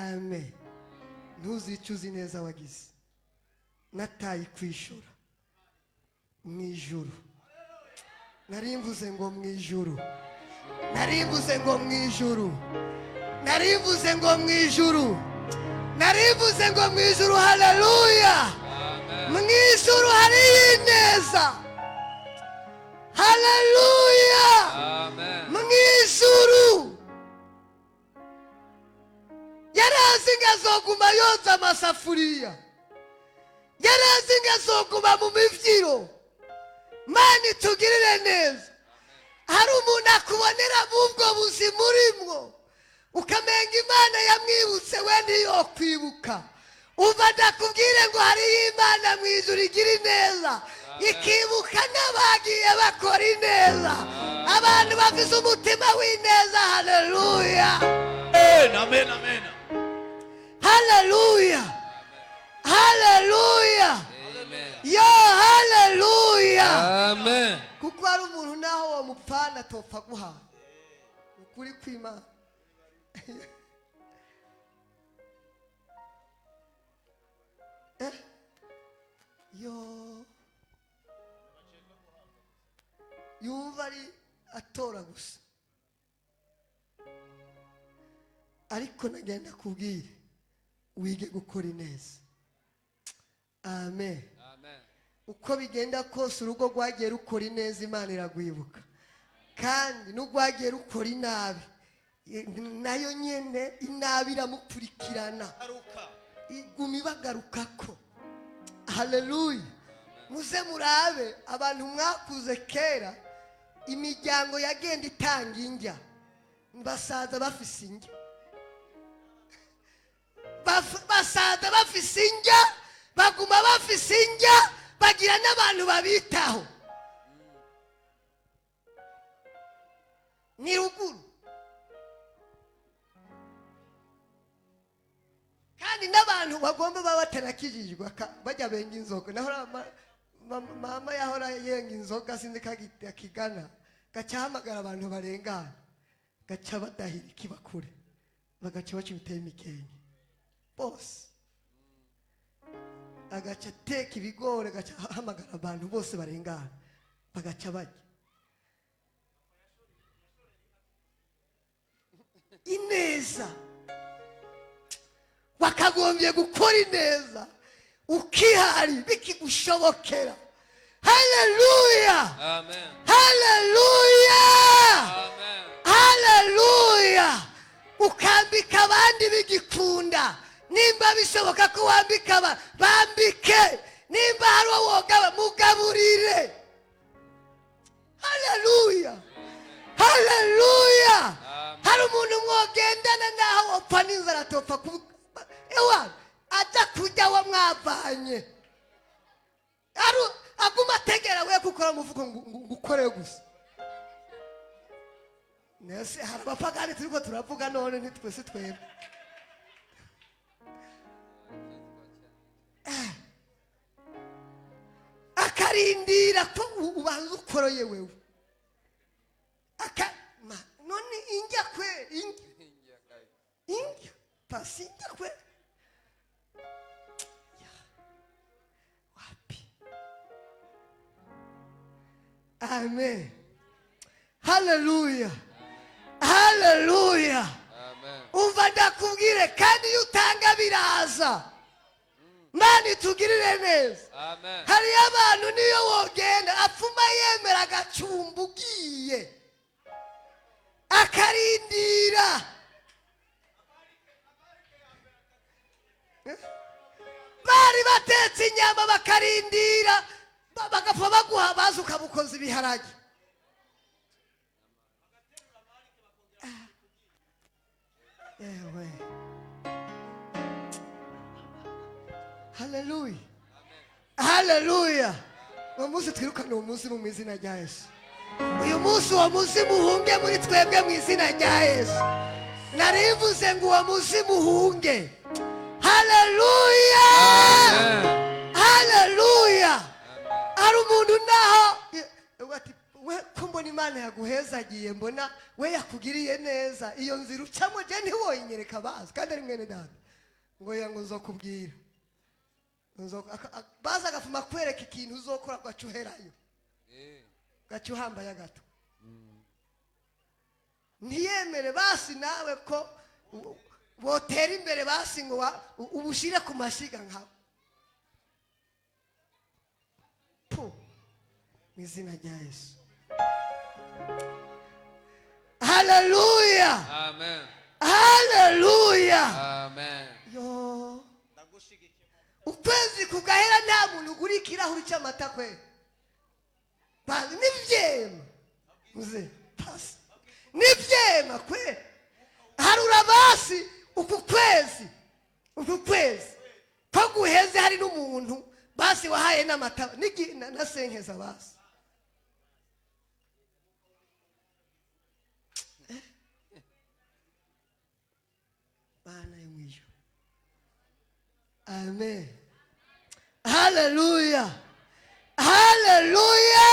amen. Ntuzicuze neza wagize. Nataye kwishura mwijuru. Narimvuze ngo mwijuru. Narimvuze ngo mwijuru. Narimvuze ngo mwijuru. Narimvuze ngo mwijuru. Haleluya. Mwijuru hari ineza. Haleluya. Mwijuru yarazi ngazoguma yoza amasafuriya. Yarazi ngazoguma mu mivyiro. Mani tugirire neza. Hari umuntu akubonera mubwo buzima urimwo ukamenga Imana yamwibutse we ndiyo kwibuka. Umva ndakubwire ngo hari Imana mwijuru igira neza ikibuka n'abagiye bakora ineza. Abantu bafise umutima w'ineza. Haleluya. Amen, amen. Haleluya. Haleluya. Yo, haleluya. Amen. Kuko ari umuntu naho wo mupfana topfa guha ukuri kw'Imana. Yo yumva ari atora gusa, ariko nagenda kubwire wige gukora ineza. Amen. Uko bigenda kose urugo rwagiye rukora ineza Imana iragwibuka, kandi n'urwagiye rukora inabi nayo nyene inabi iramukurikirana iguma ibagarukako. Haleluya. Muze murabe abantu mwakuze kera imiryango yagenda itanga indya, basaza bafise indya. Basaza bafise indya, baguma bafise indya, bagira n'abantu babitaho. Ni ruguru. Kandi n'abantu bagomba baba batarakijijwe bajya benga inzoga. Naho mama yahora yenga inzoga sinzi kagitana gacahamagara abantu barengana, gaca badahira ikibakure, bagaca baca ibiteye imikenke bose, agaca teka ibigore, gaca hamagara abantu bose barengana, bagaca bajya. Ineza wakagombye gukora ineza ukihari bikigushobokera. Haleluya. Amen. Haleluya. Amen. Haleluya. Ukambika abandi bigikunda. Nimba bishoboka ko wambika bambike. Nimba hari woga mugaburire. Haleluya. Haleluya. Hari umuntu mwogendana naho opfa n'inzara topfa ewa aja kujya wa mwavanye. Aguma tegera we gukora muvuko ngukore gusa. Nese hari abapagani turiko turavuga none ntitwese twebwe. Akarindira ko ubanza ukoroye wewe. None injya kwe injya pasi injya kwe wapi. Amen. Haleluya. Haleluya. Umva ndakubwire kandi utanga biraza. Mani tugirire neza. Hari abantu niyo wogenda apfuma yemera agacumba ugiye akarindira. Bari batetse inyama bakarindira bagapfa baguha bazi ukabukoza ibiharage. Ewe. Haleluya. Haleluya. Umunsi twirukana umunsi mu izina rya Yesu. Uyu munsi wa munsi muhunge muri twebwe mu izina rya Yesu. Narivuze ngo uwo munsi muhunge. Haleluya. Haleluya. Ari umuntu naho we ko mbona imana yaguhezagiye mbona we yakugiriye neza iyo nzira ucamo je ntiwoyinyereka bazi kandi ari mwene data ngo yango nzokubwira baza agafuma kwereka ikintu uzokora gacuherayo gacuhambaye gato ntiyemere basi nawe ko botera imbere basi ngo ubushire ku mashiga nkawe mu izina rya Yesu. Haleluya. Amen. Haleluya. Amen. Yo. Ukwezi kugahera nta muntu ugura ikirahuri cy'amata kwe. Bali nivyema. Muze. Pasi. Nivyema kwe. Harura basi uku kwezi. Ko guheze hari n'umuntu basi wahaye n'amata na senkeza basi. Bana yumwiyo. Amen. Hallelujah. Hallelujah.